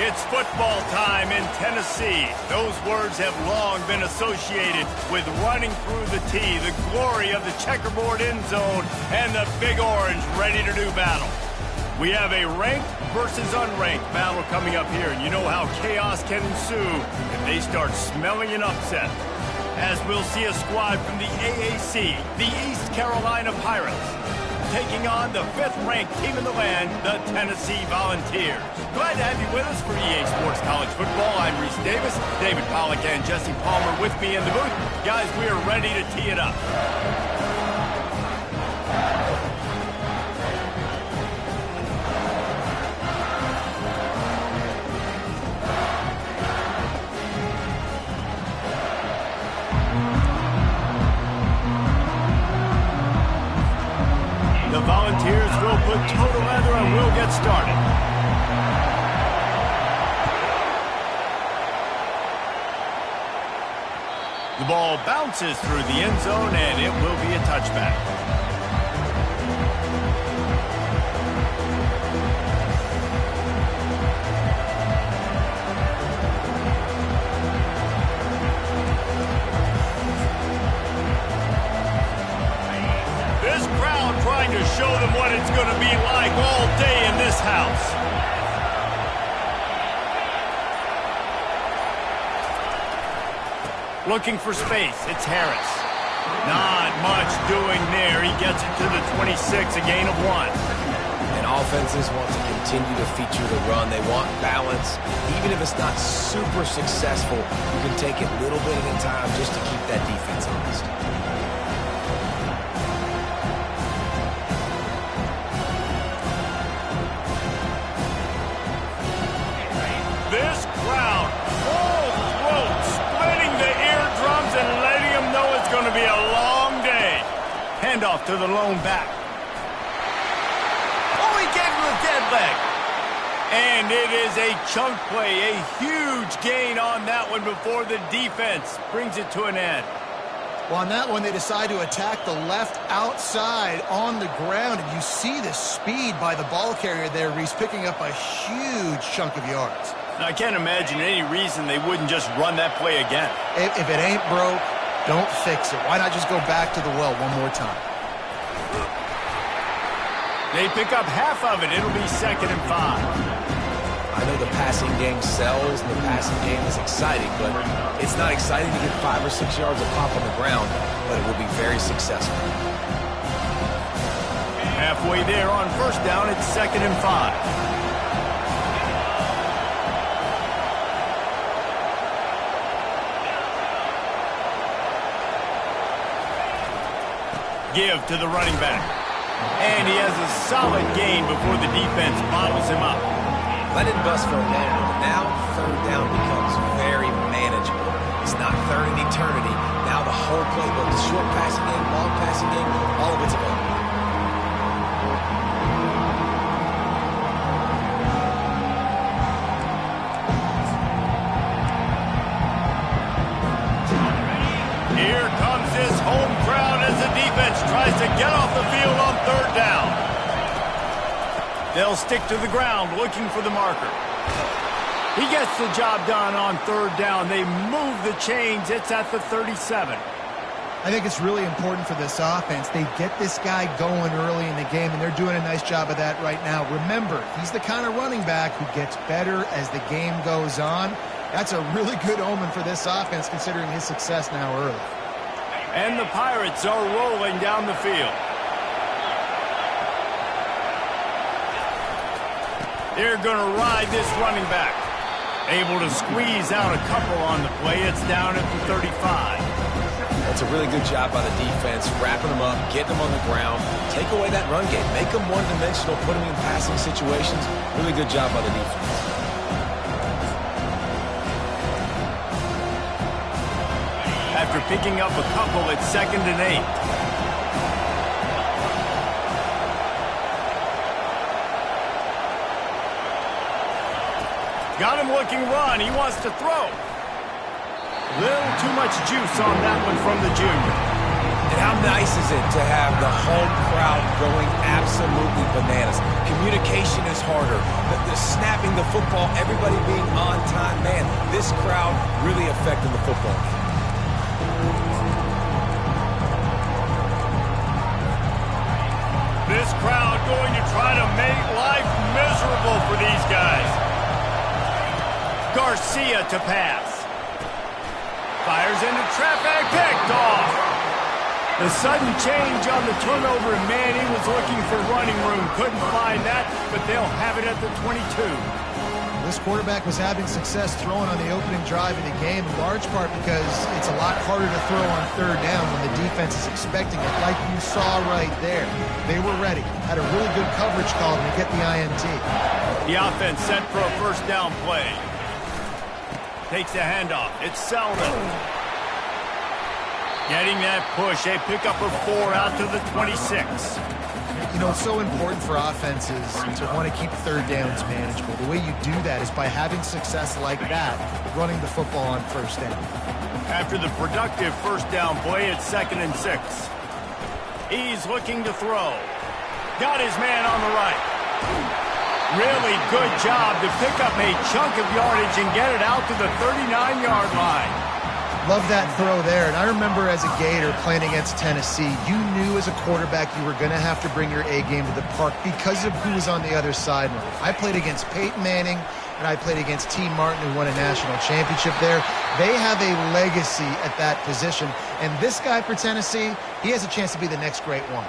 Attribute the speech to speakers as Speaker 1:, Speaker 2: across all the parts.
Speaker 1: It's football time in Tennessee. Those words have long been associated with running through the tee, the glory of the checkerboard end zone, and the Big Orange ready to do battle. We have a ranked versus unranked battle coming up here, and you know how chaos can ensue if they start smelling an upset. As we'll see a squad from the AAC, the East Carolina Pirates, taking on the 5th-ranked team in the land, the Tennessee Volunteers. Glad to have you with us for EA Sports College Football. I'm Reese Davis, David Pollack and Jesse Palmer with me in the booth. Guys, we are ready to tee it up. The Volunteers will put total leather and we'll get started. The ball bounces through the end zone and it will be a touchback. Trying to show them what it's going to be like all day in this house. Looking for space, it's Harris. Not much doing there. He gets it to the 26, a gain of 1.
Speaker 2: And offenses want to continue to feature the run. They want balance. Even if it's not super successful, you can take it little bit at a time just to keep that defense honest.
Speaker 1: This crowd, full throat, splitting the eardrums and letting them know it's going to be a long day. Handoff to the lone back. Oh, he gave him a dead leg. And it is a chunk play, a huge gain on that one before the defense brings it to an end.
Speaker 3: Well, on that one, they decide to attack the left outside on the ground, and you see the speed by the ball carrier there, Reese, picking up a huge chunk of yards.
Speaker 1: I can't imagine any reason they wouldn't just run that play again.
Speaker 3: If it ain't broke, don't fix it. Why not just go back to the well one more time?
Speaker 1: They pick up half of it. It'll be 2nd and 5.
Speaker 2: I know the passing game sells and the passing game is exciting, but it's not exciting to get 5 or 6 yards of pop on the ground, but it will be very successful.
Speaker 1: Halfway there on 1st down, it's 2nd and 5. Give to the running back. And he has a solid gain before the defense bottles him up.
Speaker 2: Let it bust for a moment, but now 3rd down becomes very manageable. It's not 3rd and eternity. Now the whole playbook, the short passing game, long passing game, all of it's available.
Speaker 1: Here comes his home crowd as the defense tries to get off the field on 3rd down. They'll stick to the ground looking for the marker. He gets the job done on 3rd down. They move the chains. It's at the 37.
Speaker 3: I think it's really important for this offense. They get this guy going early in the game, and they're doing a nice job of that right now. Remember, he's the kind of running back who gets better as the game goes on. That's a really good omen for this offense, considering his success now early.
Speaker 1: And the Pirates are rolling down the field. They're going to ride this running back. Able to squeeze out a couple on the play. It's down at the 35.
Speaker 2: That's a really good job by the defense, wrapping them up, getting them on the ground. Take away that run game. Make them one-dimensional, put them in passing situations. Really good job by the defense.
Speaker 1: After picking up a couple, it's 2nd and 8. Got him looking run. He wants to throw. Little too much juice on that one from the junior.
Speaker 2: And how nice is it to have the home crowd going absolutely bananas? Communication is harder. The snapping the football, everybody being on time. Man, this crowd really affecting the football game.
Speaker 1: This crowd going to try to make life miserable for these guys. Garcia to pass. Fires into traffic, picked off. The sudden change on the turnover, and man, he was looking for running room. Couldn't find that, but they'll have it at the 22.
Speaker 3: This quarterback was having success throwing on the opening drive of the game, in large part because it's a lot harder to throw on third down when the defense is expecting it, like you saw right there. They were ready, had a really good coverage call to get the INT.
Speaker 1: The offense set for a first down play. Takes the handoff. It's Selden. Getting that push. A pickup of 4 out to the 26.
Speaker 3: You know, it's so important for offenses to want to keep third downs manageable. The way you do that is by having success like that, running the football on first down.
Speaker 1: After the productive first down play, it's 2nd and 6. He's looking to throw. Got his man on the right. Really good job to pick up a chunk of yardage and get it out to the 39-yard line.
Speaker 3: Love that throw there. And I remember as a Gator playing against Tennessee, you knew as a quarterback you were going to have to bring your A game to the park because of who was on the other sideline. I played against Peyton Manning, and I played against T. Martin, who won a national championship there. They have a legacy at that position. And this guy for Tennessee, he has a chance to be the next great one.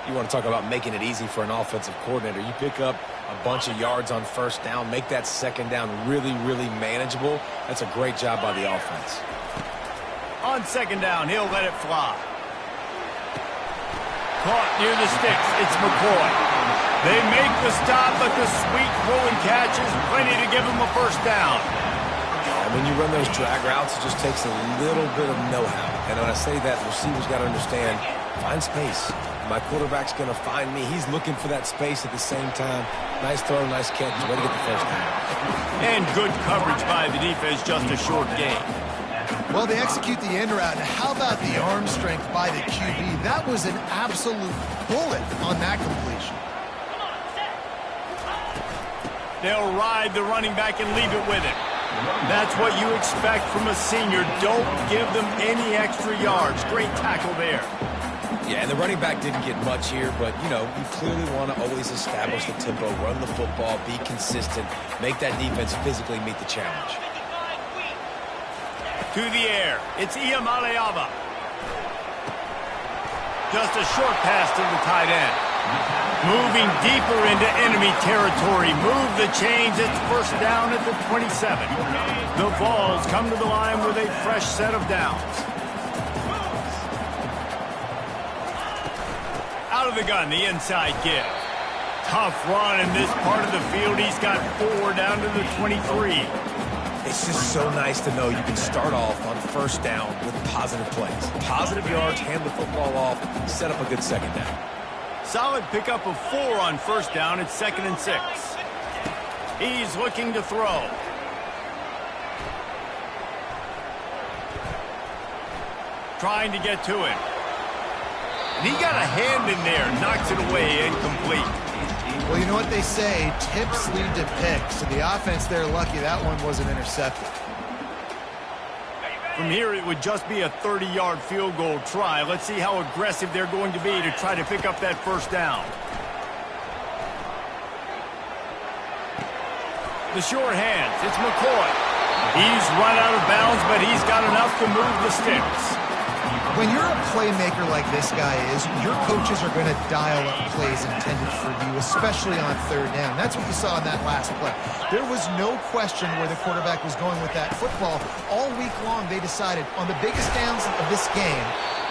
Speaker 2: You want to talk about making it easy for an offensive coordinator. You pick up a bunch of yards on first down, make that second down really, really manageable. That's a great job by the offense.
Speaker 1: On second down, he'll let it fly. Caught near the sticks. It's McCoy. They make the stop, but the sweet throw and catch is plenty to give him a first down.
Speaker 2: And when you run those drag routes, it just takes a little bit of know-how. And when I say that, the receivers got to understand, find space. My quarterback's going to find me. He's looking for that space at the same time. Nice throw, nice catch. Way to get the first down.
Speaker 1: And good coverage by the defense, just a short gain.
Speaker 3: Well, they execute the end route. And how about the arm strength by the QB? That was an absolute bullet on that completion.
Speaker 1: They'll ride the running back and leave it with him. That's what you expect from a senior. Don't give them any extra yards. Great tackle there.
Speaker 2: Yeah, and the running back didn't get much here, but, you know, you clearly want to always establish the tempo, run the football, be consistent, make that defense physically meet the challenge.
Speaker 1: To the air, it's Iamaleava. Just a short pass to the tight end. Moving deeper into enemy territory. Move the chains, it's first down at the 27. The Vols come to the line with a fresh set of downs. Out of the gun, the inside give. Tough run in this part of the field. He's got 4 down to the 23.
Speaker 2: It's just so nice to know you can start off on first down with positive plays. Positive yards, hand the football off, set up a good second down.
Speaker 1: Solid pickup of 4 on first down. It's 2nd and 6. He's looking to throw. Trying to get to him. And he got a hand in there, knocks it away, incomplete.
Speaker 3: Well, you know what they say, tips lead to picks. So the offense, they're lucky that one wasn't intercepted.
Speaker 1: From here, it would just be a 30-yard field goal try. Let's see how aggressive they're going to be to try to pick up that first down. The short hands, it's McCoy. He's run out of bounds, but he's got enough to move the sticks.
Speaker 3: When you're a playmaker like this guy is, your coaches are going to dial up plays intended for you, especially on third down. That's what you saw in that last play. There was no question where the quarterback was going with that football. All week long, they decided on the biggest downs of this game,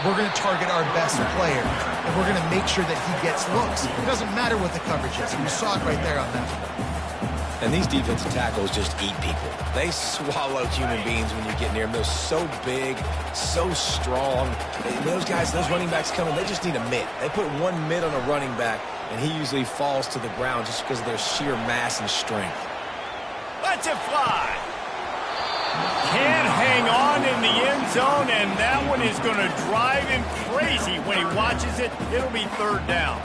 Speaker 3: we're going to target our best player, and we're going to make sure that he gets looks. It doesn't matter what the coverage is. You saw it right there on that play.
Speaker 2: And these defensive tackles just eat people. They swallow human beings when you get near them. They're so big, so strong. Those guys, those running backs coming, they just need a mitt. They put one mitt on a running back, and he usually falls to the ground just because of their sheer mass and strength.
Speaker 1: Let's it fly. Can't hang on in the end zone, and that one is going to drive him crazy when he watches it. It'll be third down.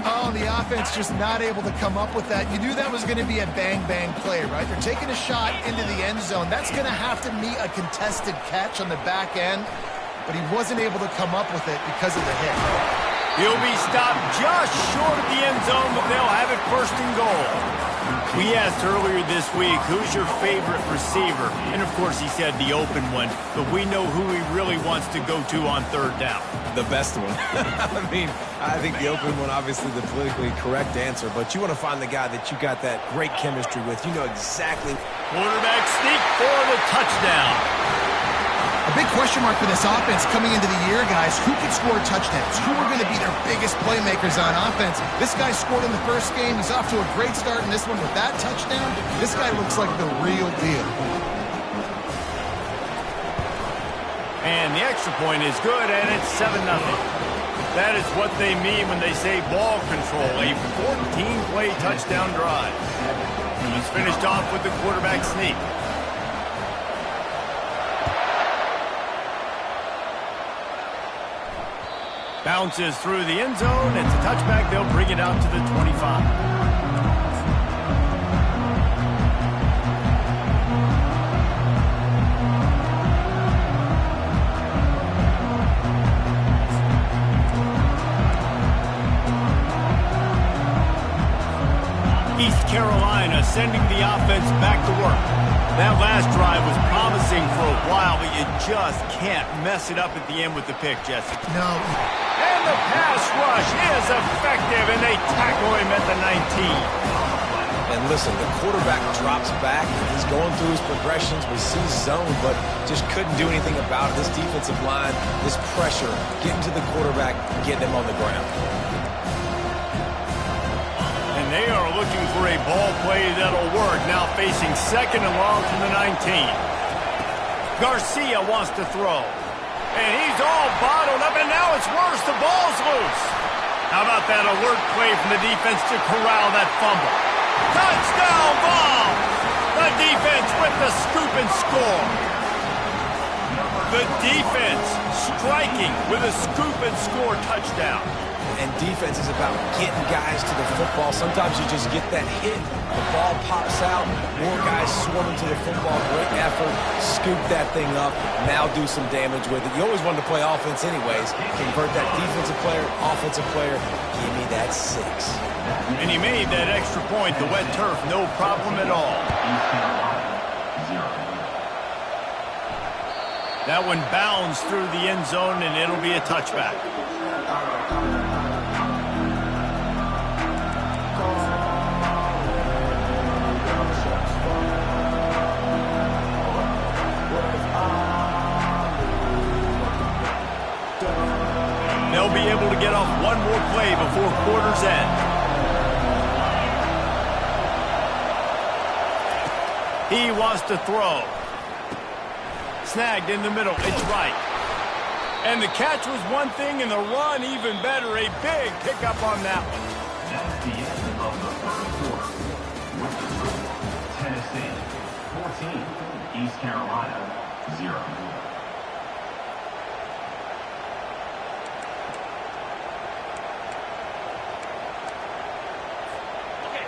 Speaker 3: Oh, the offense just not able to come up with that. You knew that was going to be a bang-bang play, right? They're taking a shot into the end zone. That's going to have to meet a contested catch on the back end, but he wasn't able to come up with it because of the hit.
Speaker 1: He'll be stopped just short of the end zone, but they'll have it first and goal. We asked earlier this week, who's your favorite receiver? And, of course, he said the open one, but we know who he really wants to go to on third down.
Speaker 2: The best one. I mean, I think the open one, obviously the politically correct answer, but you want to find the guy that you got that great chemistry with. You know exactly.
Speaker 1: Quarterback sneak for the touchdown.
Speaker 3: A big question mark for this offense coming into the year, guys. Who can score touchdowns? Who are going to be their biggest playmakers on offense? This guy scored in the first game. He's off to a great start in this one with that touchdown. This guy looks like the real deal.
Speaker 1: And the extra point is good, and it's 7-0. That is what they mean when they say ball control, a 14-play touchdown drive. He's finished off with the quarterback sneak. Bounces through the end zone. It's a touchback. They'll bring it out to the 25. East Carolina sending the offense back to work. That last drive was promising for a while, but you just can't mess it up at the end with the pick, Jesse.
Speaker 3: No.
Speaker 1: And the pass rush is effective, and they tackle him at the 19.
Speaker 2: And listen, the quarterback drops back. He's going through his progressions. We see zone, but just couldn't do anything about it. This defensive line, this pressure, getting to the quarterback, getting him on the ground.
Speaker 1: And they are looking for a ball play that'll work. Now facing second and long from the 19. Garcia wants to throw. And he's all bottled up, and now it's worse. The ball's loose. How about that alert play from the defense to corral that fumble? Touchdown ball! The defense with the scoop and score. The defense striking with a scoop and score touchdown.
Speaker 2: And defense is about getting guys to the football. Sometimes you just get that hit, the ball pops out, more guys swarming to the football. Great effort, scoop that thing up, now do some damage with it. You always wanted to play offense anyways. Convert that defensive player, offensive player, give me that 6.
Speaker 1: And he made that extra point, the wet turf, no problem at all. That one bounds through the end zone, and it'll be a touchback. They'll be able to get off one more play before quarter's end. He wants to throw. Snagged in the middle. It's right. And the catch was one thing, and the run even better. A big pickup on that one.
Speaker 4: That's the end of the first quarter. With the score, Tennessee 14, East Carolina 0.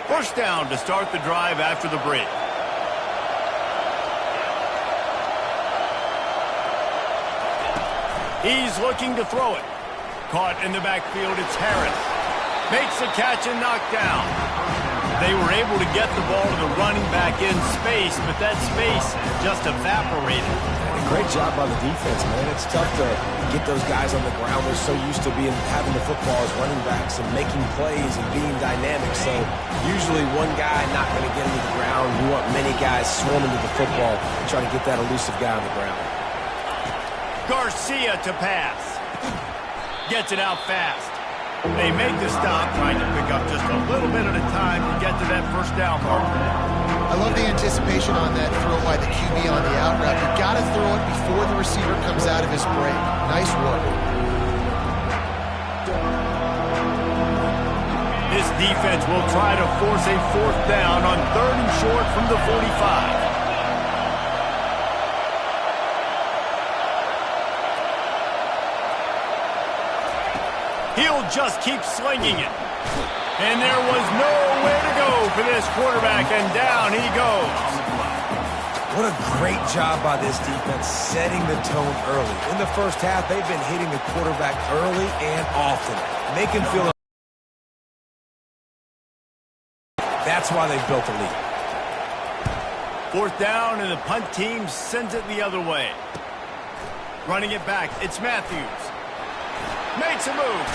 Speaker 1: First down to start the drive after the break. He's looking to throw it. Caught in the backfield, it's Harris. Makes the catch and knocked down. They were able to get the ball to the running back in space, but that space just evaporated.
Speaker 2: Great job by the defense, man. It's tough to get those guys on the ground. They're so used to having the football as running backs and making plays and being dynamic. So usually one guy not going to get him to the ground. You want many guys swarming to the football, trying to get that elusive guy on the ground.
Speaker 1: Garcia to pass. Gets it out fast. They make the stop, trying to pick up just a little bit at a time to get to that first down mark.
Speaker 3: I love the anticipation on that throw by the QB on the out route. You got to throw it before the receiver comes out of his break. Nice work.
Speaker 1: This defense will try to force a fourth down on 3rd and short from the 45. He'll just keep slinging it. And there was nowhere to go for this quarterback, and down he goes.
Speaker 2: What a great job by this defense setting the tone early. In the first half, they've been hitting the quarterback early and often. Make him feel. That's why they've built a lead.
Speaker 1: 4th down, and the punt team sends it the other way. Running it back, it's Matthews. Makes a move.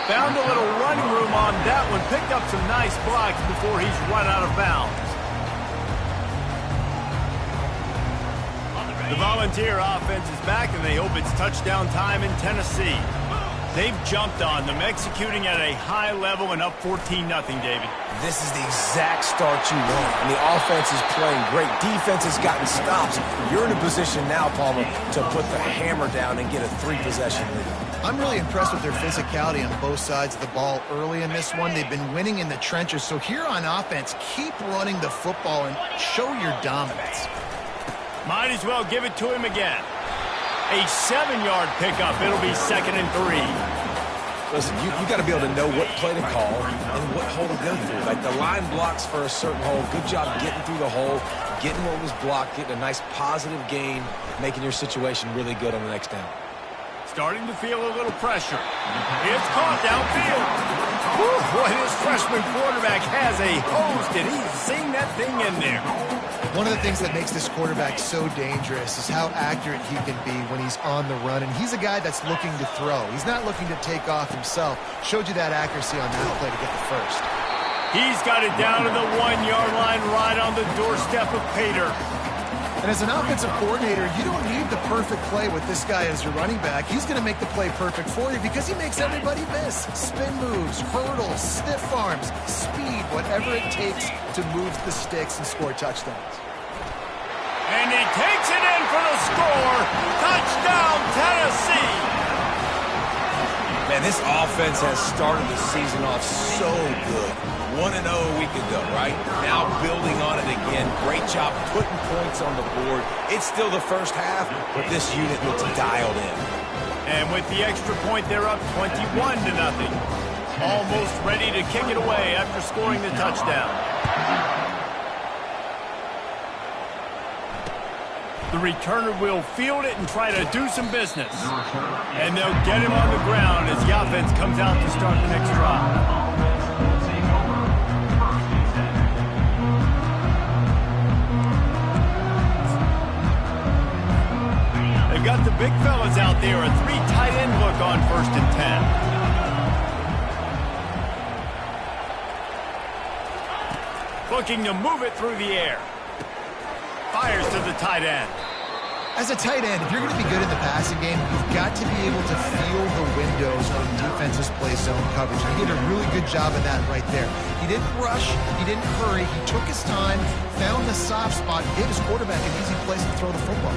Speaker 1: Found a little running room on that one. Picked up some nice blocks before he's run out of bounds. The Volunteer offense is back, and they hope it's touchdown time in Tennessee. They've jumped on them, executing at a high level and up 14-0, David.
Speaker 2: This is the exact start you want. And the offense is playing great. Defense has gotten stops. You're in a position now, Palmer, to put the hammer down and get a 3-possession lead.
Speaker 3: I'm really impressed with their physicality on both sides of the ball early in this one. They've been winning in the trenches. So here on offense, keep running the football and show your dominance.
Speaker 1: Might as well give it to him again. A 7-yard pickup. It'll be 2nd and 3.
Speaker 2: Listen, you got to be able to know what play to call and what hole to go through. Like the line blocks for a certain hole. Good job getting through the hole, getting what was blocked, getting a nice positive gain, making your situation really good on the next down.
Speaker 1: Starting to feel a little pressure. It's caught downfield. Whew, boy, this freshman quarterback has a host, and he's seen that thing in there.
Speaker 3: One of the things that makes this quarterback so dangerous is how accurate he can be when he's on the run. And he's a guy that's looking to throw. He's not looking to take off himself. Showed you that accuracy on that play to get the first.
Speaker 1: He's got it down to the 1-yard line right on the doorstep of Pater.
Speaker 3: And as an offensive coordinator, you don't need the perfect play with this guy as your running back. He's going to make the play perfect for you because he makes everybody miss. Spin moves, hurdles, stiff arms, speed, whatever it takes to move the sticks and score touchdowns.
Speaker 1: And he takes it in for the score. Touchdown, Tennessee.
Speaker 2: Man, this offense has started the season off so good. 1-0 a week ago, right? Now building on it again. Great job putting points on the board. It's still the first half, but this unit looks dialed in.
Speaker 1: And with the extra point, they're up 21-0. Almost ready to kick it away after scoring the touchdown. The returner will field it and try to do some business. And they'll get him on the ground as the offense comes out to start the next drive. They've got the big fellas out there, a 3 tight end look on 1st and 10. Looking to move it through the air. Fires to the tight end.
Speaker 3: As a tight end, if you're going to be good in the passing game, you've got to be able to feel the windows when defenses play zone coverage. He did a really good job of that right there. He didn't rush. He didn't hurry. He took his time, found the soft spot, gave his quarterback an easy place to throw the football.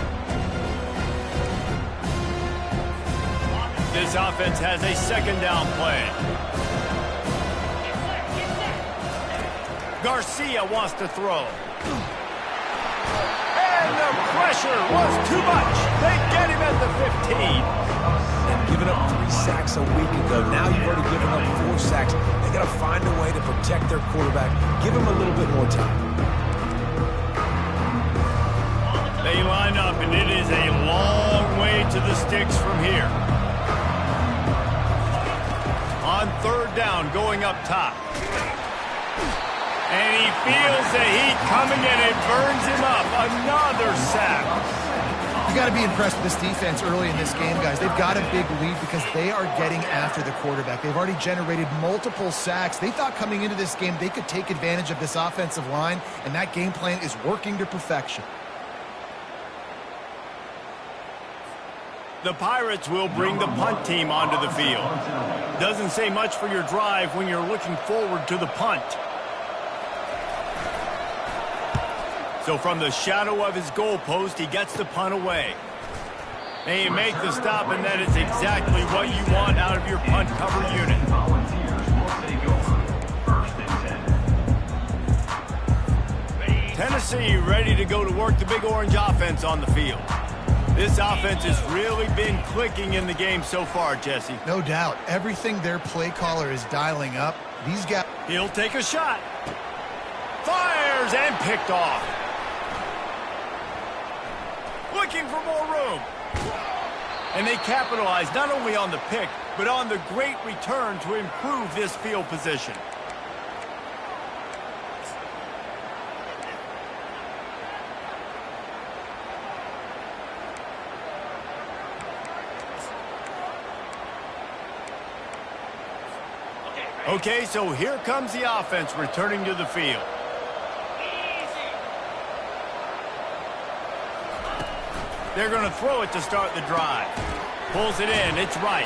Speaker 1: This offense has a 2nd down play. Garcia wants to throw. And the pressure was too much. They get him at the 15.
Speaker 2: And giving up 3 sacks a week ago. Now you've already given up 4 sacks. They got to find a way to protect their quarterback. Give him a little bit more time.
Speaker 1: They line up, and it is a long way to the sticks from here. On 3rd down, going up top. And he feels the heat coming, and it burns him up. Another sack.
Speaker 3: You got to be impressed with this defense early in this game, guys. They've got a big lead because they are getting after the quarterback. They've already generated multiple sacks. They thought coming into this game they could take advantage of this offensive line, and that game plan is working to perfection.
Speaker 1: The Pirates will bring the punt team onto the field. Doesn't say much for your drive when you're looking forward to the punt. So from the shadow of his goalpost, he gets the punt away. They make the stop, and that is exactly what you want out of your punt cover unit. Tennessee ready to go to work the Big Orange offense on the field. This offense has really been clicking in the game so far, Jesse.
Speaker 3: No doubt. Everything their play caller is dialing up, these guys...
Speaker 1: He'll take a shot. Fires and picked off. Looking for more room. And they capitalize not only on the pick, but on the great return to improve this field position. Okay, so here comes the offense returning to the field. They're going to throw it to start the drive. Pulls it in. It's right.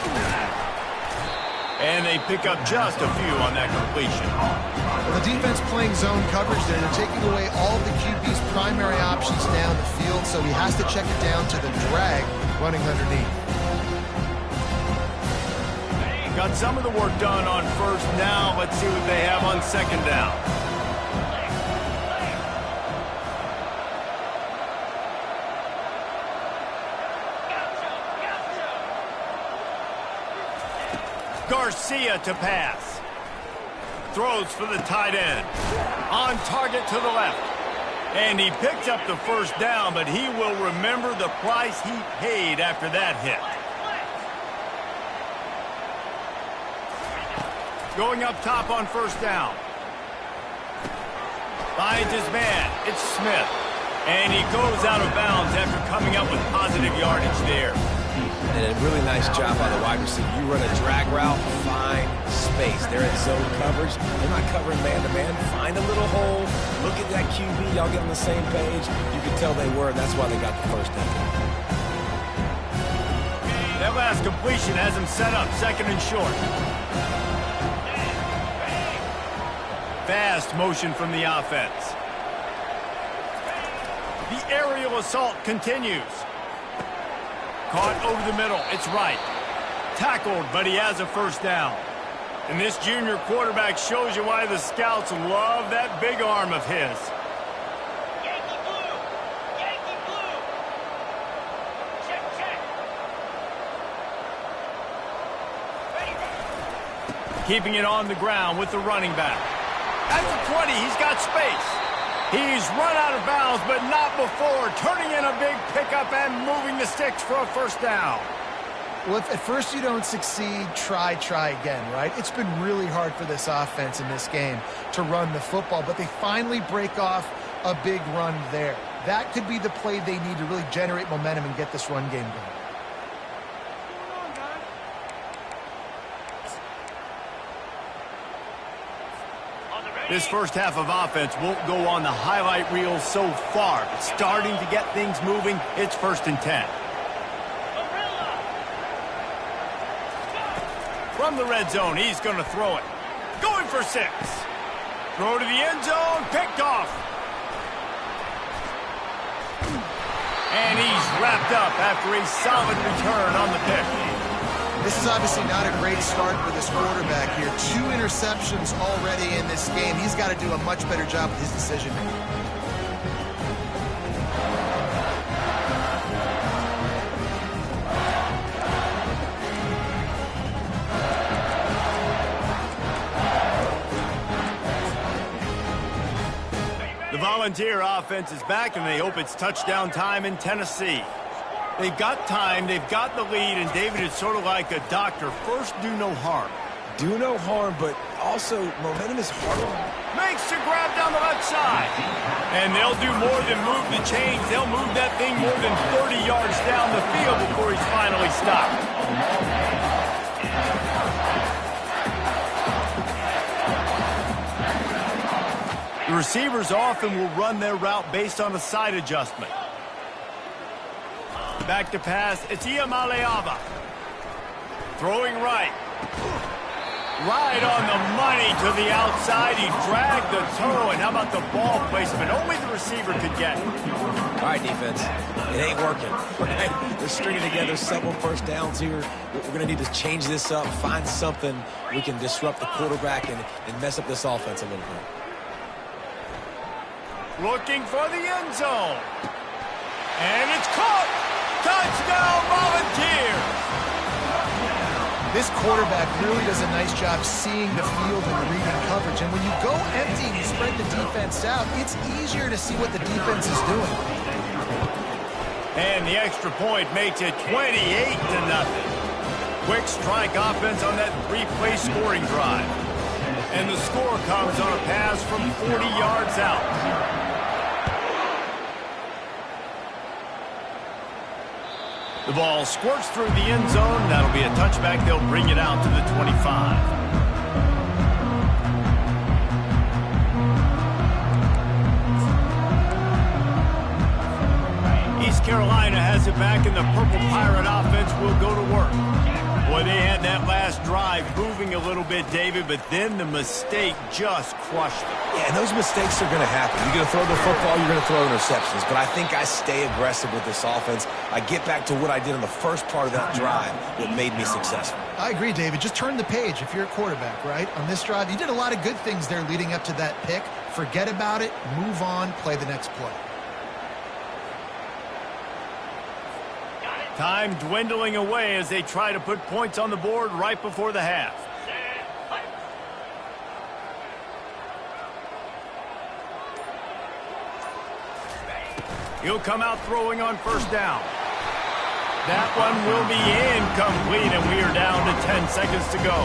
Speaker 1: And they pick up just a few on that completion.
Speaker 3: Well, the defense playing zone coverage there. They're taking away all the QB's primary options down the field, so he has to check it down to the drag running underneath.
Speaker 1: Got some of the work done on first down. Let's see what they have on second down. Garcia to pass. Throws for the tight end. On target to the left. And he picks up the first down, but he will remember the price he paid after that hit. Going up top on first down. Finds his man. It's Smith. And he goes out of bounds after coming up with positive yardage there.
Speaker 2: And a really nice job by the wide receiver. You run a drag route, find space. They're in zone coverage. They're not covering man-to-man. Find a little hole. Look at that QB. Y'all get on the same page. You can tell they were, and that's why they got the first down.
Speaker 1: That last completion has him set up second and short. Fast motion from the offense. The aerial assault continues. Caught over the middle. It's right. Tackled, but he has a first down. And this junior quarterback shows you why the scouts love that big arm of his.
Speaker 5: Yankee blue! Yankee blue! Check, check! Ready.
Speaker 1: Keeping it on the ground with the running back. At the 20, he's got space. He's run out of bounds, but not before. Turning in a big pickup and moving the sticks for a first down.
Speaker 3: Well, if at first you don't succeed, try again, right? It's been really hard for this offense in this game to run the football, but they finally break off a big run there. That could be the play they need to really generate momentum and get this run game going.
Speaker 1: This first half of offense won't go on the highlight reel so far, but starting to get things moving. It's 1st and 10. From the red zone, he's going to throw it. Going for 6. Throw to the end zone, picked off. And he's wrapped up after a solid return on the pick.
Speaker 3: This is obviously not a great start for this quarterback here. 2 interceptions already in this game. He's got to do a much better job with his decision-making.
Speaker 1: The Volunteer offense is back, and they hope it's touchdown time in Tennessee. They've got time, they've got the lead, and David is sort of like a doctor. First, do no harm.
Speaker 2: Do no harm, but also momentum is hard.
Speaker 1: Makes the grab down the left side. And they'll do more than move the chains. They'll move that thing more than 30 yards down the field before he's finally stopped. The receivers often will run their route based on a side adjustment. Back to pass, it's Iamaleava. Throwing right. Right on the money to the outside. He dragged the toe, and how about the ball placement? Only the receiver could get it.
Speaker 2: All right, defense. It ain't working. Right? They're stringing together several first downs here. We're going to need to change this up, find something we can disrupt the quarterback and mess up this offense a little bit.
Speaker 1: Looking for the end zone. And it's caught. Touchdown Volunteers!
Speaker 3: This quarterback really does a nice job seeing the field and reading coverage. And when you go empty and you spread the defense out, it's easier to see what the defense is doing.
Speaker 1: And the extra point makes it 28-0. Quick strike offense on that three-play scoring drive. And the score comes on a pass from 40 yards out. The ball squirts through the end zone. That'll be a touchback. They'll bring it out to the 25. East Carolina has it back, and the Purple Pirate offense will go to work. Boy, they had that last drive moving a little bit, David, but then the mistake just crushed them.
Speaker 2: Yeah, and those mistakes are going to happen. You're going to throw the football, you're going to throw interceptions. But I think I stay aggressive with this offense. I get back to what I did in the first part of that drive that made me successful.
Speaker 3: I agree, David. Just turn the page if you're a quarterback, right? On this drive, you did a lot of good things there leading up to that pick. Forget about it, move on, play the next play.
Speaker 1: Time dwindling away as they try to put points on the board right before the half. He'll come out throwing on first down. That one will be incomplete, and we are down to 10 seconds to go.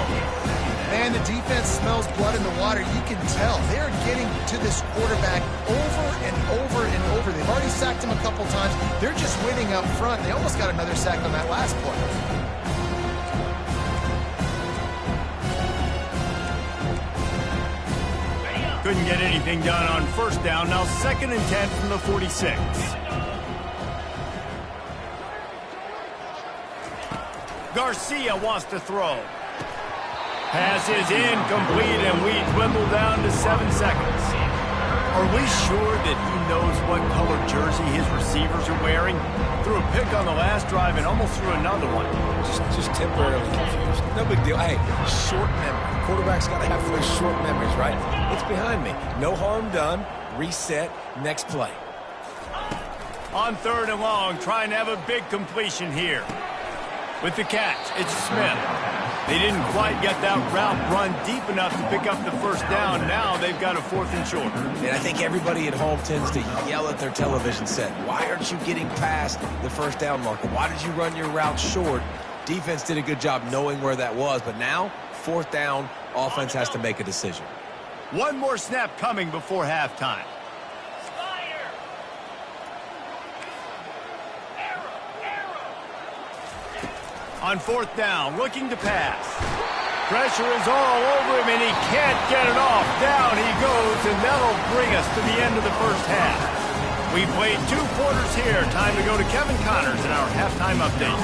Speaker 3: Man, the defense smells blood in the water. You can tell. They're getting to this quarterback over and over and over. They've already sacked him a couple times. They're just winning up front. They almost got another sack on that last play.
Speaker 1: Couldn't get anything done on first down. Now 2nd and 10 from the 46. Garcia wants to throw. Pass is incomplete, and we dwindle down to 7 seconds. Are we sure that he knows what color jersey his receivers are wearing? Threw a pick on the last drive and almost threw another one.
Speaker 2: Just temporarily confused. No big deal. Hey, short memory. Quarterbacks got to have those short memories, right? It's behind me. No harm done. Reset. Next play.
Speaker 1: On 3rd and long, trying to have a big completion here. With the catch, it's Smith. They didn't quite get that route run deep enough to pick up the first down. Now they've got a 4th and short.
Speaker 2: And I think everybody at home tends to yell at their television set. Why aren't you getting past the first down marker? Why did you run your route short? Defense did a good job knowing where that was. But now, 4th down, offense has to make a decision.
Speaker 1: One more snap coming before halftime. On 4th down, looking to pass. Pressure is all over him, and he can't get it off. Down he goes, and that'll bring us to the end of the first half. We played 2 quarters here. Time to go to Kevin Connors in our halftime update.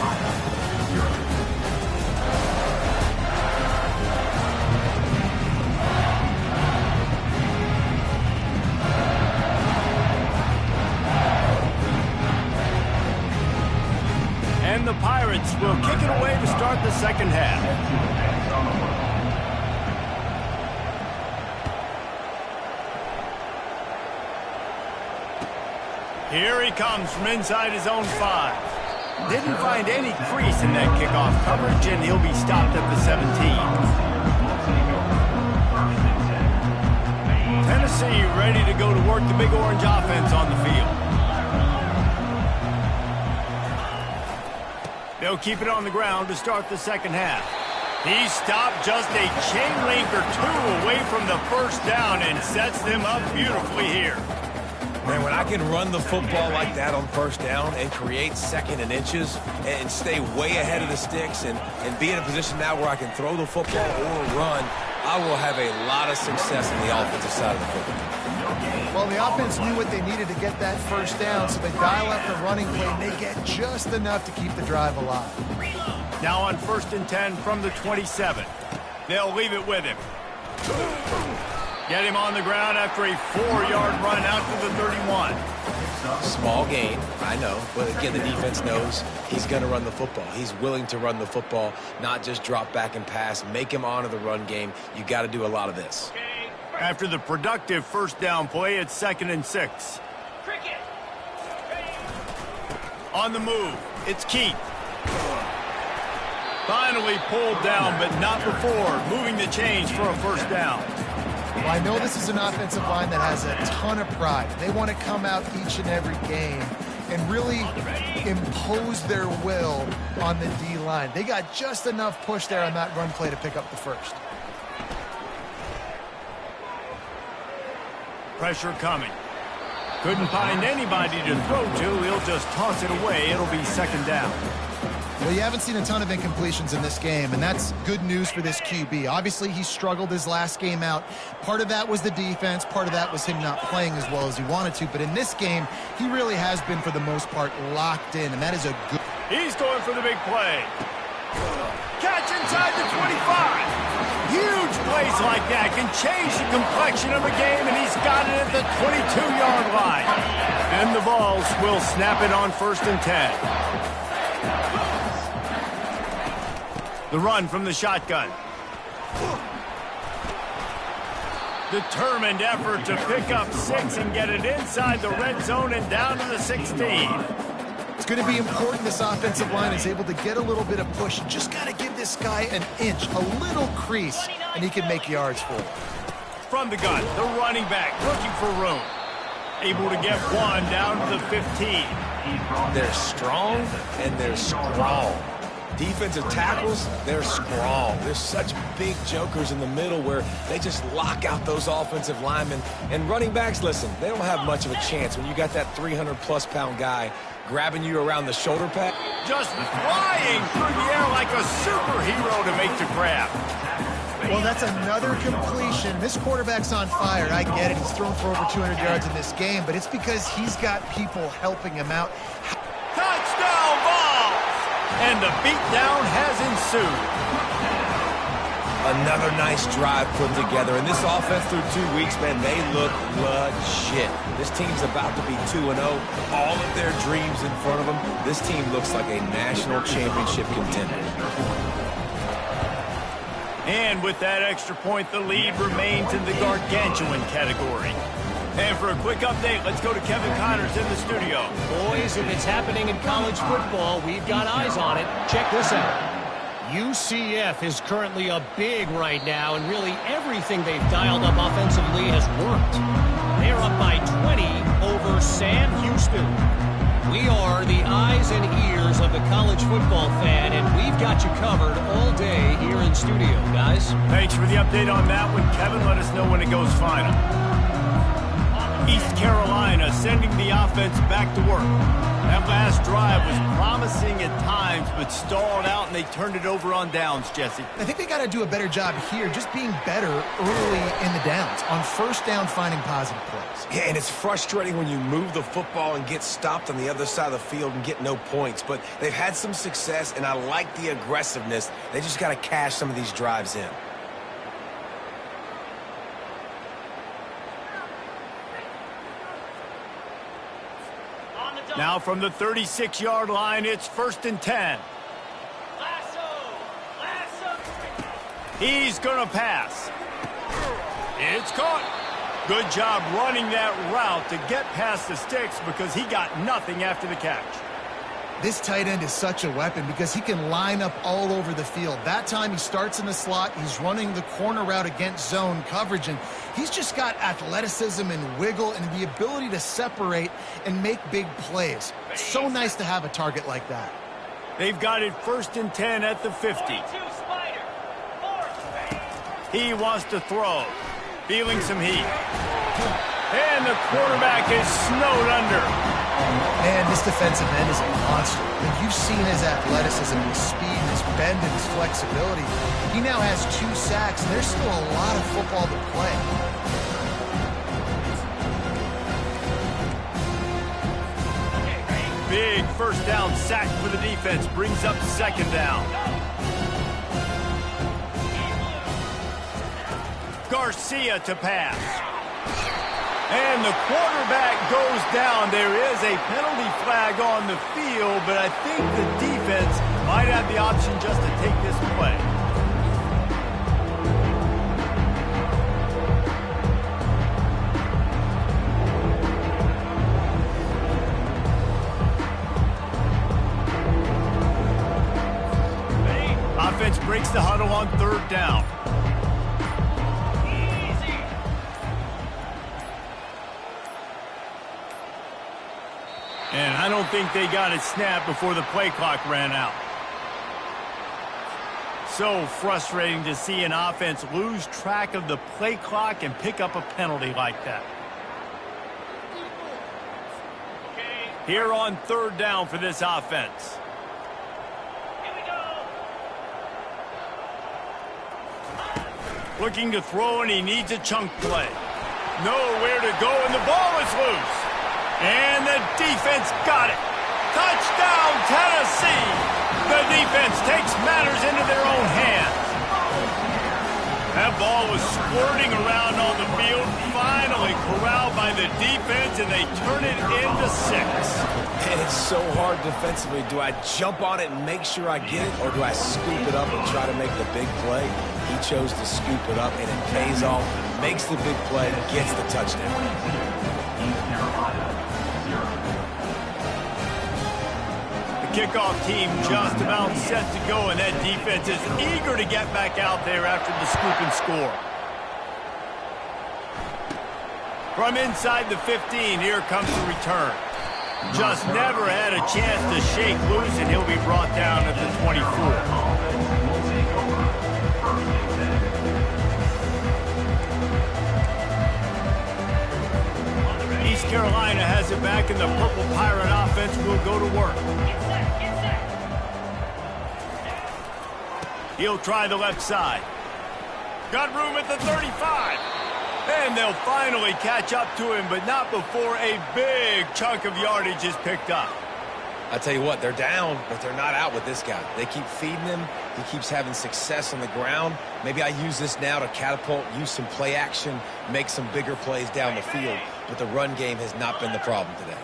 Speaker 1: And the Pirates will kick it away to start the second half. Here he comes from inside his own 5. Didn't find any crease in that kickoff coverage, and he'll be stopped at the 17. Tennessee ready to go to work the Big Orange offense on the field. They'll keep it on the ground to start the second half. He stopped just a chain link or 2 away from the first down and sets them up beautifully here.
Speaker 2: Man, when I can run the football like that on first down and create 2nd and inches and stay way ahead of the sticks and be in a position now where I can throw the football or run, I will have a lot of success on the offensive side of the football.
Speaker 3: Well, the offense knew what they needed to get that first down, so they dial up the running play, and they get just enough to keep the drive alive.
Speaker 1: Now on 1st and 10 from the 27. They'll leave it with him. Get him on the ground after a 4-yard run out to the 31.
Speaker 2: Small gain, I know, but again, the defense knows he's going to run the football. He's willing to run the football, not just drop back and pass, make him honor the run game. You got to do a lot of this.
Speaker 1: After the productive first down play, it's 2nd and 6. On the move, It's Keith. Finally pulled down, but not before moving the chains for a first down.
Speaker 3: Well, I know this is an offensive line that has a ton of pride. They want to come out each and every game and really impose their will on the D-line. They got just enough push there on that run play to pick up the first.
Speaker 1: Pressure coming. Couldn't find anybody to throw to. He'll just toss it away. It'll be second down.
Speaker 3: Well, you haven't seen a ton of incompletions in this game, and that's good news for this QB. Obviously, he struggled his last game out. Part of that was the defense. Part of that was him not playing as well as he wanted to. But in this game, he really has been, for the most part, locked in, and that is a good...
Speaker 1: He's going for the big play. Catch inside the 25. Huge plays like that can change the complexion of a game, and he's got it at the 22-yard line. And the Vols will snap it on 1st and 10. The run from the shotgun. Determined effort to pick up 6 and get it inside the red zone and down to the 16.
Speaker 3: It's going to be important this offensive line is able to get a little bit of push. You just got to give this guy an inch, a little crease, and he can make yards for it.
Speaker 1: From the gun, the running back looking for room. Able to get one down to the 15.
Speaker 2: They're strong and they're strong. Defensive tackles, they're strong. There's such big jokers in the middle where they just lock out those offensive linemen. And running backs, listen, they don't have much of a chance when you got that 300-plus pound guy grabbing you around the shoulder pad.
Speaker 1: Just flying through the air like a superhero to make the grab.
Speaker 3: Well, that's another completion. This quarterback's on fire. I get it. He's thrown for over 200 yards in this game, but it's because he's got people helping him out.
Speaker 1: Touchdown Vols! And the beatdown has ensued.
Speaker 2: Another nice drive put together. And this offense through 2 weeks, man, they look legit. This team's about to be 2-0. All of their dreams in front of them. This team looks like a national championship contender.
Speaker 1: And with that extra point, the lead remains in the gargantuan category. And for a quick update, let's go to Kevin Connors in the studio.
Speaker 6: Boys, if it's happening in college football, we've got eyes on it. Check this out. UCF is currently up big right now, and really everything they've dialed up offensively has worked. They're up by 20 over Sam Houston. We are the eyes and ears of the college football fan, and we've got you covered all day here in studio, guys.
Speaker 1: Thanks for the update on that one, Kevin. Let us know when it goes final. East Carolina sending the offense back to work. That last drive was promising at times, but stalled out, and they turned it over on downs, Jesse.
Speaker 3: I think they got to do a better job here, just being better early in the downs. On first down, finding positive plays.
Speaker 2: Yeah, and it's frustrating when you move the football and get stopped on the other side of the field and get no points. But they've had some success, and I like the aggressiveness. They just got to cash some of these drives in.
Speaker 1: Now from the 36-yard line, it's 1st and 10. He's going to pass. It's caught. Good job running that route to get past the sticks because he got nothing after the catch.
Speaker 3: This tight end is such a weapon because he can line up all over the field. That time he starts in the slot. He's running the corner route against zone coverage, and he's just got athleticism and wiggle and the ability to separate and make big plays. It's so nice to have a target like that.
Speaker 1: They've got it 1st and 10 at the 50. He wants to throw. Feeling some heat. And the quarterback is snowed under.
Speaker 3: Man, this defensive end is a monster. Like, you've seen his athleticism, his speed, his bend, and his flexibility. He now has 2 sacks, and there's still a lot of football to play.
Speaker 1: Big first down sack for the defense. Brings up 2nd down. Garcia to pass. And the quarterback goes down. There is a penalty flag on the field, but I think the defense might have the option just to take this play. defense breaks the huddle on third down.
Speaker 5: Easy.
Speaker 1: And I don't think they got it snapped before the play clock ran out. So frustrating to see an offense lose track of the play clock and pick up a penalty like that. Here on third down for this offense.
Speaker 5: Here we go.
Speaker 1: Looking to throw, and he needs a chunk play. Nowhere to go, and the ball is loose. And the defense got it. Touchdown, Tennessee! The defense takes matters into their own hands. That ball was squirting around on the field, finally corralled by the defense, and they turn it into 6.
Speaker 2: And it's so hard defensively. Do I jump on it and make sure I get it, or do I scoop it up and try to make the big play? He chose to scoop it up, and it pays off, makes the big play, gets the touchdown.
Speaker 4: East Carolina, 0.
Speaker 1: Kickoff team just about set to go, and that defense is eager to get back out there after the scoop and score. From inside the 15, here comes the return. Just never had a chance to shake loose, and he'll be brought down at the 24. East Carolina has it back, and the Purple Pirate offense will go to work.
Speaker 5: Get set. Get set.
Speaker 1: He'll try the left side. Got room at the 35. And they'll finally catch up to him, but not before a big chunk of yardage is picked up.
Speaker 2: I tell you what, they're down, but they're not out with this guy. They keep feeding him. He keeps having success on the ground. Maybe I use this now to catapult, use some play action, make some bigger plays down the field. But the run game has not been the problem today.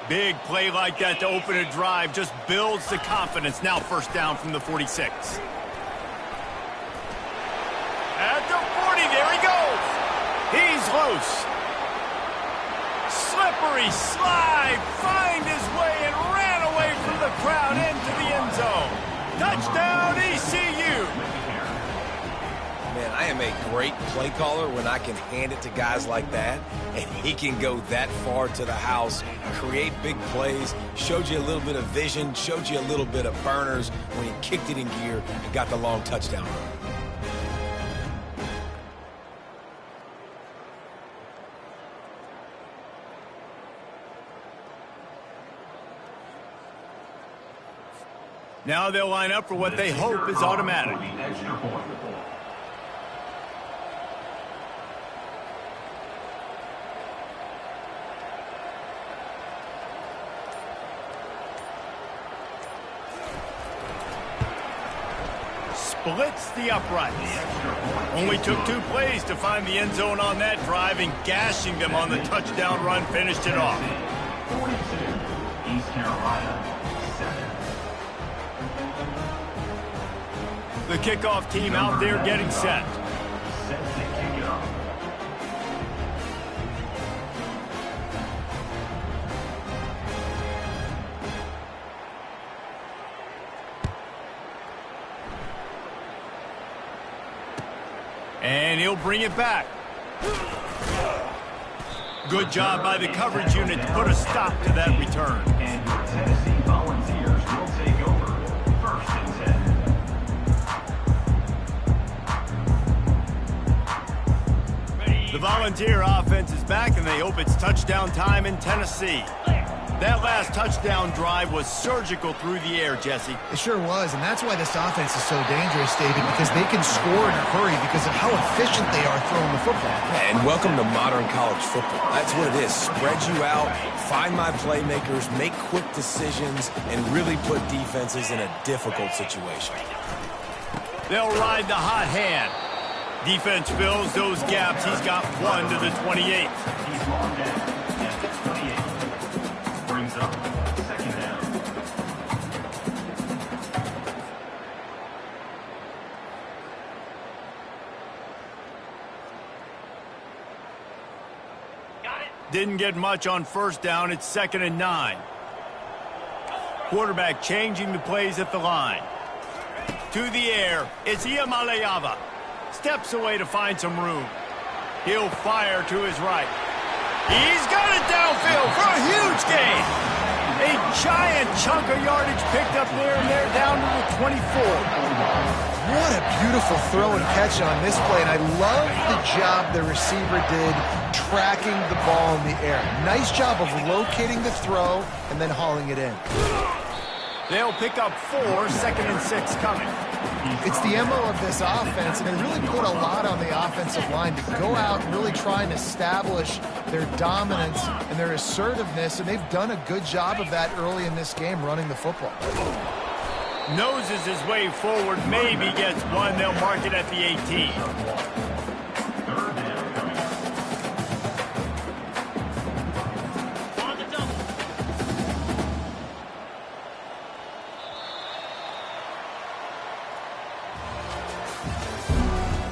Speaker 1: Big play like that to open a drive just builds the confidence. Now first down from the 46. At the 40, there he goes. He's loose. Slippery slide, find his way and ran away from the crowd into the end zone. Touchdown, ECU.
Speaker 2: Man, I am a great play caller when I can hand it to guys like that, and he can go that far to the house, create big plays, showed you a little bit of vision, showed you a little bit of burners when he kicked it in gear and got the long touchdown run.
Speaker 1: Now they'll line up for what they hope is automatic.
Speaker 4: The extra point.
Speaker 1: Splits the uprights. Only took 2 plays to find the end zone on that drive, and gashing them on the touchdown run finished it off.
Speaker 4: 42, East Carolina, 7.
Speaker 1: The kickoff team out there getting set.
Speaker 4: Set to kick it off.
Speaker 1: And he'll bring it back. Good job by the coverage unit to put a stop to that return.
Speaker 4: And your Tennessee Volunteers will take over. 1st and 10.
Speaker 1: The Volunteer offense is back, and they hope it's touchdown time in Tennessee. That last touchdown drive was surgical through the air, Jesse.
Speaker 3: It sure was, and that's why this offense is so dangerous, David, because they can score in a hurry because of how efficient they are throwing the football.
Speaker 2: And welcome to modern college football. That's what it is. Spread you out, find my playmakers, make quick decisions, and really put defenses in a difficult situation.
Speaker 1: They'll ride the hot hand. Defense fills those gaps. He's got 1 to the 28.
Speaker 4: He's marked down at the 28. Brings up 2nd down.
Speaker 5: Got it.
Speaker 1: Didn't get much on first down. It's 2nd and 9. Quarterback changing the plays at the line. To the air, it's Iamaleava. Steps away to find some room. He'll fire to his right. He's got it downfield for a huge gain. A giant chunk of yardage picked up there, and they're down to the 24.
Speaker 3: What a beautiful throw and catch on this play, and I love the job the receiver did tracking the ball in the air. Nice job of locating the throw and then hauling it in.
Speaker 1: They'll pick up 4, 2nd and 6 coming.
Speaker 3: It's the MO of this offense, and they really put a lot on the offensive line to go out and really try and establish their dominance and their assertiveness, and they've done a good job of that early in this game running the football.
Speaker 1: Noses his way forward, maybe gets one. They'll mark it at the 18.
Speaker 5: On the double.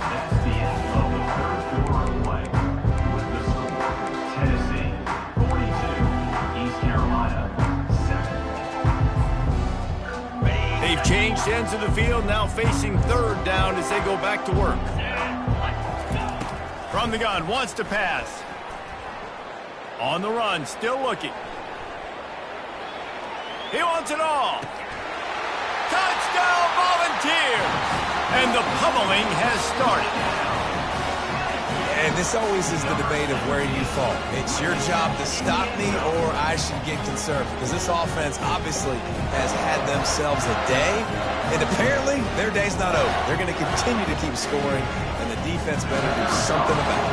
Speaker 4: That's the end of the third quarter of play. With the score, Tennessee 42, East Carolina 7.
Speaker 1: They've changed ends of the field, now facing 3rd down as they go back to work. From the gun, wants to pass. On the run, still looking. He wants it all. Touchdown, Volunteers! And the pummeling has started.
Speaker 2: And this always is the debate of where you fall. It's your job to stop me or I should get concerned. Because this offense obviously has had themselves a day. And apparently their day's not over. They're going to continue to keep scoring. And the defense better do something about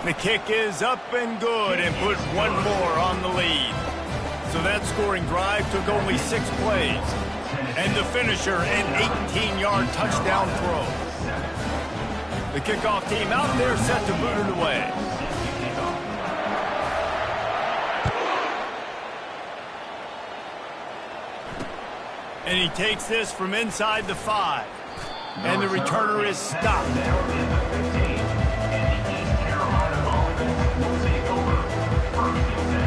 Speaker 2: it.
Speaker 1: The kick is up and good and puts 1 more on the lead. So that scoring drive took only 6 plays. And the finisher, an 18-yard touchdown throw. The kickoff team out there set to boot it away. And he takes this from inside the 5. And the returner is stopped.
Speaker 4: Now in the 15, and the East Carolina offense will take over 1st and 10.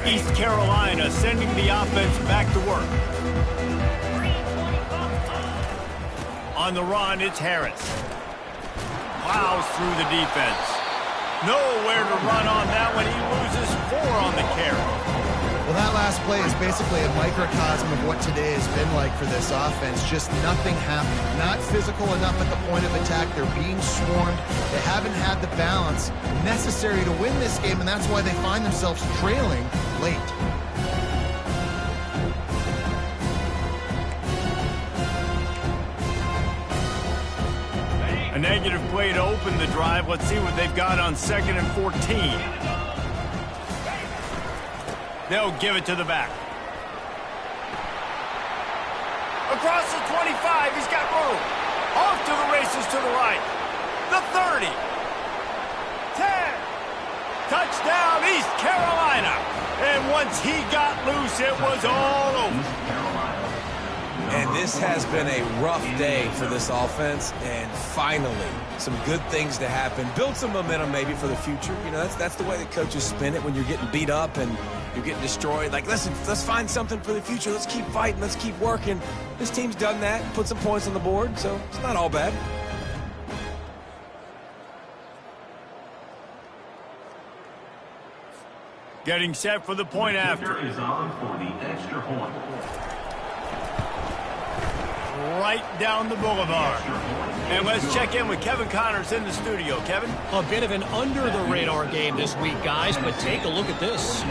Speaker 1: East Carolina sending the offense back to work. On the run, it's Harris. Plows through the defense. Nowhere to run on that one. He loses 4 on the carry.
Speaker 3: Well, that last play is basically a microcosm of what today has been like for this offense. Just nothing happening. Not physical enough at the point of attack. They're being swarmed. They haven't had the balance necessary to win this game, and that's why they find themselves trailing late.
Speaker 1: A negative play to open the drive. Let's see what they've got on 2nd and 14. They'll give it to the back. Across the 25, he's got room. Off to the races to the right. The 30. 10. Touchdown, East Carolina. And once he got loose, it was all over.
Speaker 2: And this has been a rough day for this offense, and finally, some good things to happen. Build some momentum maybe for the future. You know, that's the way that coaches spin it when you're getting beat up and you're getting destroyed. Like, listen, let's find something for the future. Let's keep fighting. Let's keep working. This team's done that, put some points on the board, so it's not all bad.
Speaker 1: Getting set for the point after.
Speaker 4: Kicker is on for the extra point.
Speaker 1: Right down the boulevard. And let's check in with Kevin Connors in the studio. Kevin?
Speaker 6: A bit of an under-the-radar game this week, guys, but take a look at this.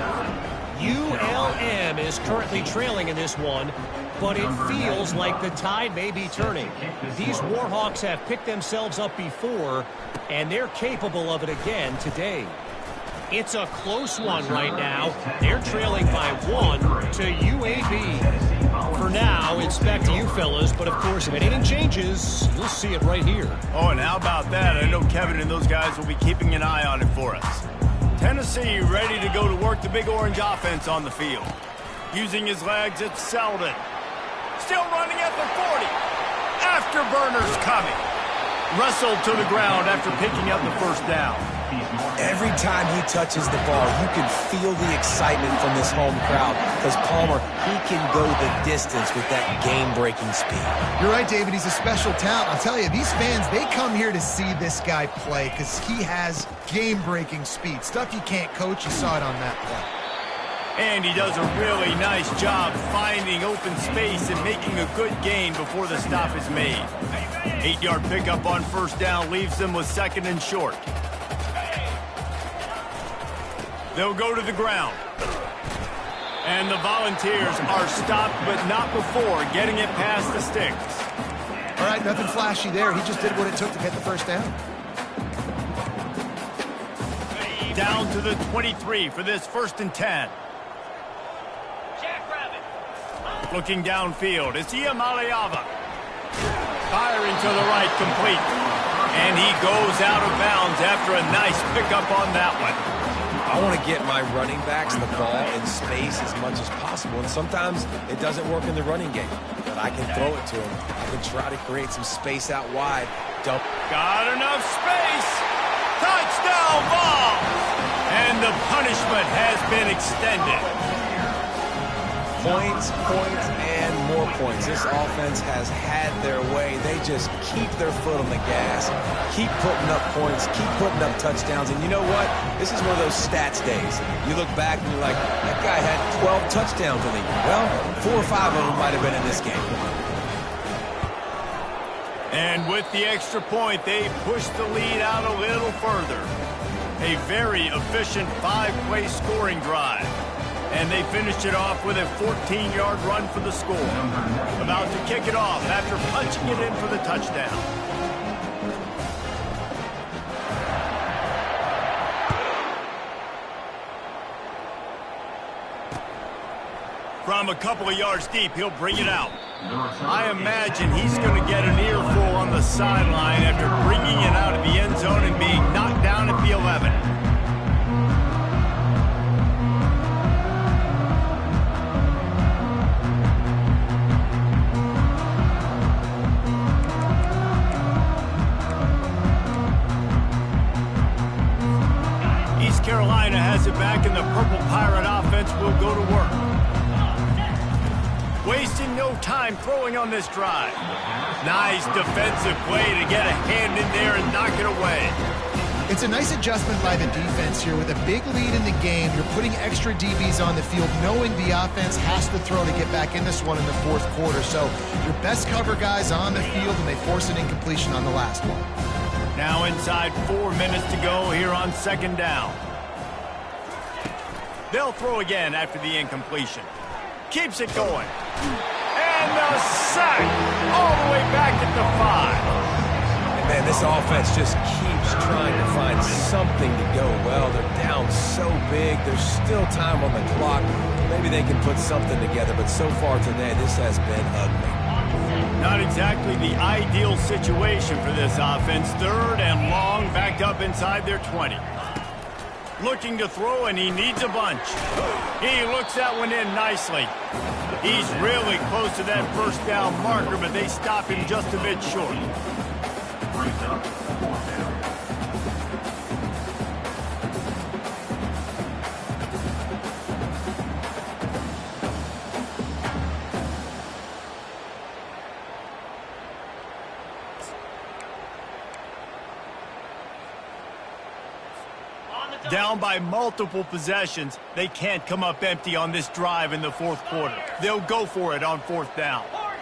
Speaker 6: ULM is currently trailing in this one, but it feels like the tide may be turning. These Warhawks have picked themselves up before, and they're capable of it again today. It's a close one right now. They're trailing by 1 to UAB. For now, it's back to you fellas, but of course, if anything changes, you'll see it right here.
Speaker 1: Oh, and how about that? I know Kevin and those guys will be keeping an eye on it for us. Tennessee ready to go to work the Big Orange offense on the field. Using his legs, it's Selden. Still running at the 40. Afterburners coming. Wrestled to the ground after picking up the first down.
Speaker 2: Every time he touches the ball, you can feel the excitement from this home crowd because Palmer, he can go the distance with that game-breaking speed.
Speaker 3: You're right, David. He's a special talent. I'll tell you, these fans, they come here to see this guy play because he has game-breaking speed. Stuff you can't coach. You saw it on that play.
Speaker 1: And he does a really nice job finding open space and making a good gain before the stop is made. 8-yard pickup on first down leaves them with second and short. They'll go to the ground. And the Volunteers are stopped, but not before getting it past the sticks.
Speaker 3: All right, nothing flashy there. He just did what it took to get the first down.
Speaker 1: Down to the 23 for this 1st and 10.
Speaker 5: Jackrabbit.
Speaker 1: Looking downfield, it's Iamaleava. Firing to the right, complete. And he goes out of bounds after a nice pickup on that one.
Speaker 2: I want to get my running backs the ball in space as much as possible, and sometimes it doesn't work in the running game, but I can throw it to him. I can try to create some space out wide. Dump.
Speaker 1: Got enough space. Touchdown ball. And the punishment has been extended.
Speaker 2: Points, and more points. This offense has had their way. They just keep their foot on the gas, keep putting up points, keep putting up touchdowns. And you know what? This is one of those stats days. You look back and you're like, that guy had 12 touchdowns in the year. Well, 4 or 5 of them might have been in this game.
Speaker 1: And with the extra point, they push the lead out a little further. A very efficient 5-play scoring drive. And they finished it off with a 14-yard run for the score. About to kick it off after punching it in for the touchdown. From a couple of yards deep, he'll bring it out. I imagine he's going to get an earful on the sideline after bringing it out of the end zone and being knocked down at the 11. Carolina has it back, and the Purple Pirate offense will go to work. Wasting no time throwing on this drive. Nice defensive play to get a hand in there and knock it away.
Speaker 3: It's a nice adjustment by the defense here. With a big lead in the game, you're putting extra DBs on the field, knowing the offense has to throw to get back in this one in the 4th quarter. So your best cover guys on the field, and they force an incompletion on the last one.
Speaker 1: Now inside 4 minutes to go here on 2nd down. They'll throw again after the incompletion. Keeps it going. And the sack all the way back at the 5.
Speaker 2: And man, this offense just keeps trying to find something to go well. They're down so big. There's still time on the clock. Maybe they can put something together, but so far today, this has been ugly.
Speaker 1: Not exactly the ideal situation for this offense. 3rd and long, backed up inside their 20. Looking to throw, and he needs a bunch. He looks that one in nicely. He's really close to that first down marker, but they stop him just a bit short. Down by multiple possessions, they can't come up empty on this drive in the 4th quarter. They'll go for it on 4th down.
Speaker 5: Hornet,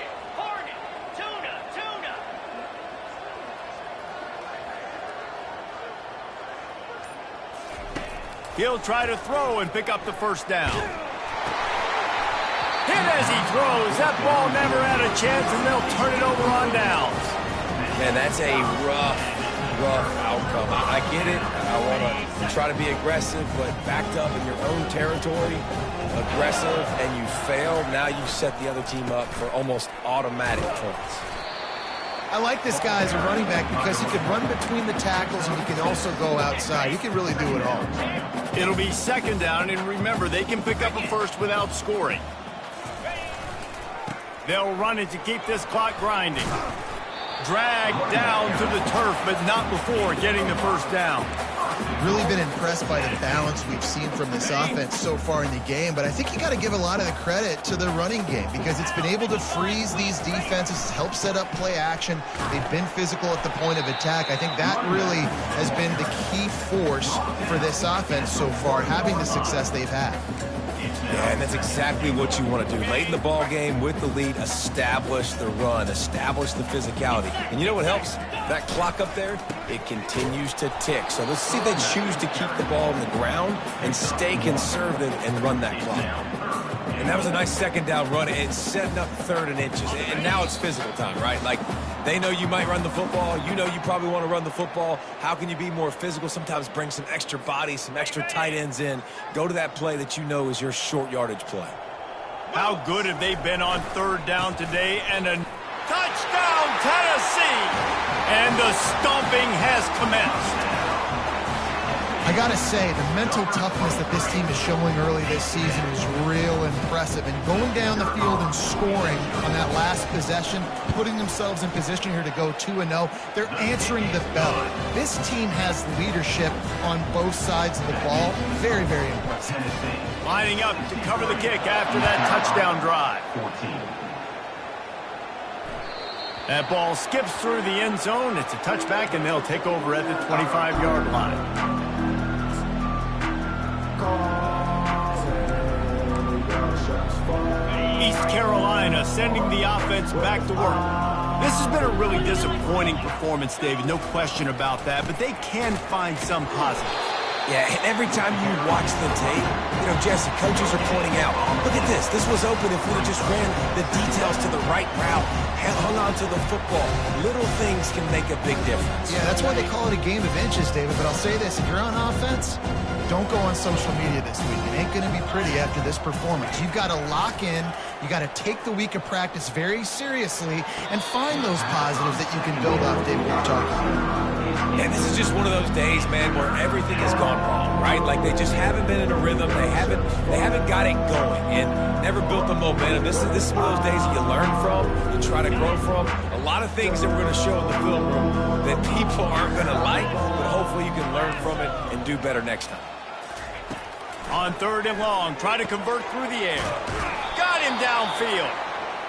Speaker 5: tuna.
Speaker 1: He'll try to throw and pick up the first down. Hit as he throws. That ball never had a chance, and they'll turn it over on downs.
Speaker 2: Man, that's a rough outcome. I get it. I want to try to be aggressive, but backed up in your own territory, aggressive, and you fail. Now you set the other team up for almost automatic points.
Speaker 3: I like this guy as a running back because he can run between the tackles and he can also go outside. He can really do it all.
Speaker 1: It'll be second down, and remember, they can pick up a first without scoring. They'll run it to keep this clock grinding. Dragged down to the turf, but not before getting the first down.
Speaker 3: Really been impressed by the balance we've seen from this offense so far in the game, but I think you got to give a lot of the credit to the running game because it's been able to freeze these defenses, help set up play action. They've been physical at the point of attack. I think that really has been the key force for this offense so far, having the success they've had.
Speaker 2: Yeah, and that's exactly what you want to do. Late in the ball game with the lead, establish the run, establish the physicality. And you know what helps? That clock up there, it continues to tick. So let's see if they choose to keep the ball on the ground and stay conservative and run that clock. And that was a nice second down run. It's setting up third and inches. And now it's physical time, right? Like, they know you might run the football. You know you probably want to run the football. How can you be more physical? Sometimes bring some extra bodies, some extra tight ends in. Go to that play that you know is your short yardage play.
Speaker 1: How good have they been on third down today? And a touchdown, Tennessee! And the stomping has commenced.
Speaker 3: I got to say, the mental toughness that this team is showing early this season is real impressive. And going down the field and scoring on that last possession, putting themselves in position here to go 2-0, they're answering the bell. This team has leadership on both sides of the ball. Very, very impressive.
Speaker 1: Lining up to cover the kick after that touchdown drive.
Speaker 4: 14.
Speaker 1: That ball skips through the end zone. It's a touchback, and they'll take over at the 25-yard line. East Carolina sending the offense back to work. This has been a really disappointing performance, David, no question about that, but they can find some positive.
Speaker 2: Yeah, and every time you watch the tape, you know, Jesse, coaches are pointing out, look at this. This was open if we'd have just ran the details to the right route, hung on to the football. Little things can make a big difference.
Speaker 3: Yeah, that's why they call it a game of inches, David. But I'll say this, if you're on offense, don't go on social media this week. It ain't going to be pretty after this performance. You've got to lock in. You got to take the week of practice very seriously and find those positives that you can build off, David, you're talking about.
Speaker 2: And this is just one of those days, man, where everything has gone wrong, right? Like they just haven't been in a rhythm. They haven't got it going and never built the momentum. This is one of those days you learn from, you try to grow from. A lot of things that we're going to show in the film room that people aren't going to like, but hopefully you can learn from it and do better next time.
Speaker 1: On third and long, try to convert through the air. Got him downfield.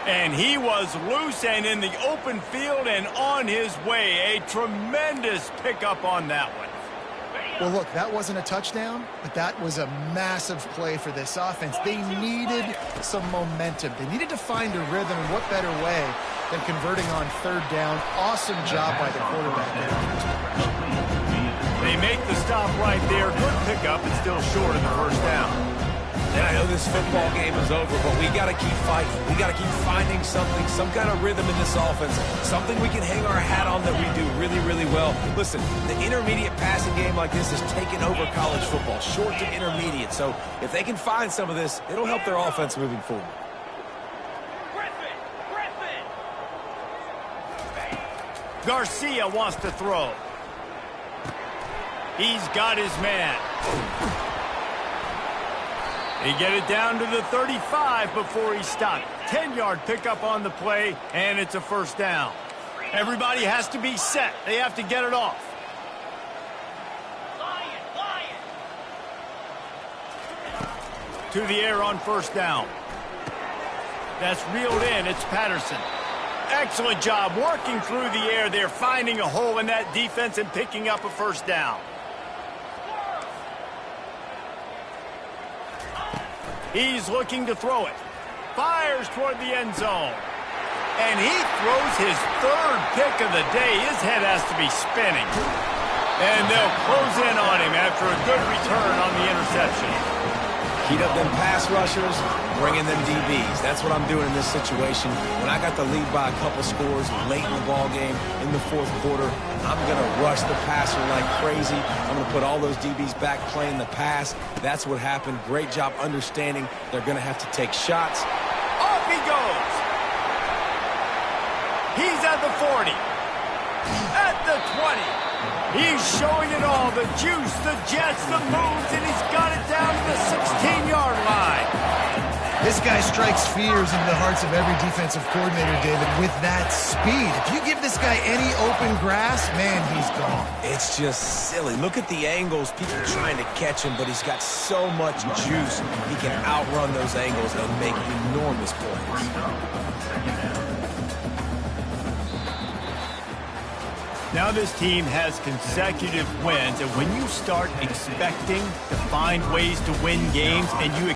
Speaker 1: And he was loose and in the open field and on his way. A tremendous pickup on that one.
Speaker 3: Well, look, that wasn't a touchdown, but that was a massive play for this offense. They needed some momentum. They needed to find a rhythm, and what better way than converting on third down. Awesome job by the quarterback.
Speaker 1: They make the stop right there. Good pickup, and still short of the first down.
Speaker 2: And I know this football game is over, but we got to keep fighting. We got to keep finding something, some kind of rhythm in this offense, something we can hang our hat on that we do really, really well. Listen, the intermediate passing game like this is taking over college football, short to intermediate. So if they can find some of this, it'll help their offense moving forward.
Speaker 1: Garcia wants to throw. He's got his man. He get it down to the 35 before he stopped. 10-yard pickup on the play, and it's a first down. Everybody has to be set. They have to get it off. To the air on first down. That's reeled in. It's Patterson. Excellent job working through the air. They're finding a hole in that defense and picking up a first down. He's looking to throw it. Fires toward the end zone. And he throws his third pick of the day. His head has to be spinning. And they'll close in on him after a good return on the interception.
Speaker 2: Heat up them pass rushers, bring in them DBs. That's what I'm doing in this situation. When I got the lead by a couple scores late in the ball game, in the fourth quarter, I'm going to rush the passer like crazy. I'm going to put all those DBs back playing the pass. That's what happened. Great job understanding they're going to have to take shots.
Speaker 1: Off he goes. He's at the 40. At the 20. He's showing it all, the juice, the jets, the moves, and he's got it down to the 16-yard line.
Speaker 3: This guy strikes fears into the hearts of every defensive coordinator, David, with that speed. If you give this guy any open grass, man, he's gone.
Speaker 2: It's just silly. Look at the angles. People trying to catch him, but he's got so much juice. He can outrun those angles and make enormous plays.
Speaker 1: Now this team has consecutive wins, and when you start expecting to find ways to win games and you